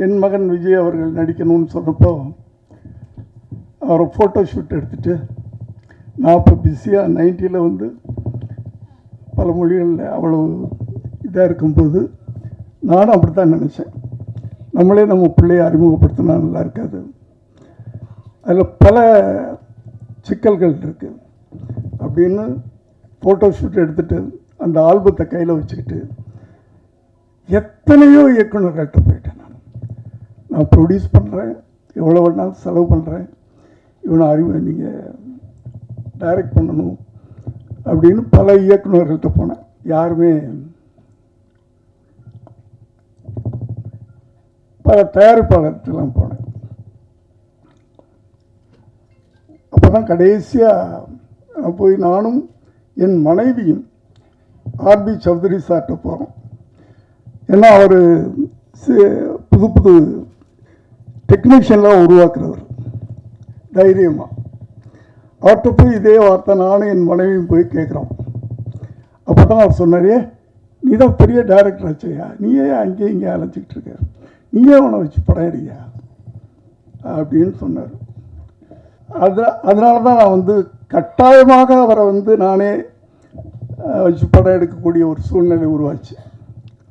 என் மகன் விஜய் அவர்கள் நடிக்கணும்னு சொன்னப்போ அவரை ஃபோட்டோ ஷூட் எடுத்துகிட்டு நான் இப்போ பிஸியாக 90s வந்து பல மொழிகளில் அவ்வளோ இதாக இருக்கும்போது நானும் அப்படி தான் நினச்சேன். நம்மளே நம்ம பிள்ளையை அறிமுகப்படுத்தினா நல்லா இருக்காது. அதில் பல சிக்கல்கள் இருக்குது அப்படின்னு ஃபோட்டோ ஷூட் எடுத்துகிட்டு அந்த ஆல்பத்தை கையில் வச்சுக்கிட்டு எத்தனையோ இயக்குநர்கள்ட்ட போயிட்டேன். நான் ப்ரொடியூஸ் பண்ணுறேன், எவ்வளோ வேணாலும் செலவு பண்ணுறேன், இவனை நீங்கள் டைரக்ட் பண்ணணும் அப்படின்னு பல இயக்குநர்கள்ட்ட போனேன். யாருமே பல தயாரிப்பாளர்கிட்டலாம் போனேன். அப்போ தான் கடைசியாக போய் நானும் என் மனைவியும் ஆர்பி சௌத்ரி சார்கிட்ட போகிறோம். ஏன்னா அவர் புது புது டெக்னீஷியன்லாம் உருவாக்குறவர் தைரியமாக. அவர்கிட்ட போய் இதே வார்த்தை நானும் என் மனைவியும் போய் கேட்குறோம். அப்போ தான் அவர் சொன்னார், நீ தான் பெரிய டைரக்டர் ஆச்சையா, நீயே அங்கேயும் இங்கே அழைச்சிக்கிட்டு இருக்க, நீயே அவனை வச்சு படம் எடுயா அப்படின்னு சொன்னார். அதனால தான் நான் வந்து கட்டாயமாக அவரை வந்து நானே வச்சு படம் எடுக்கக்கூடிய ஒரு சூழ்நிலை உருவாச்சு.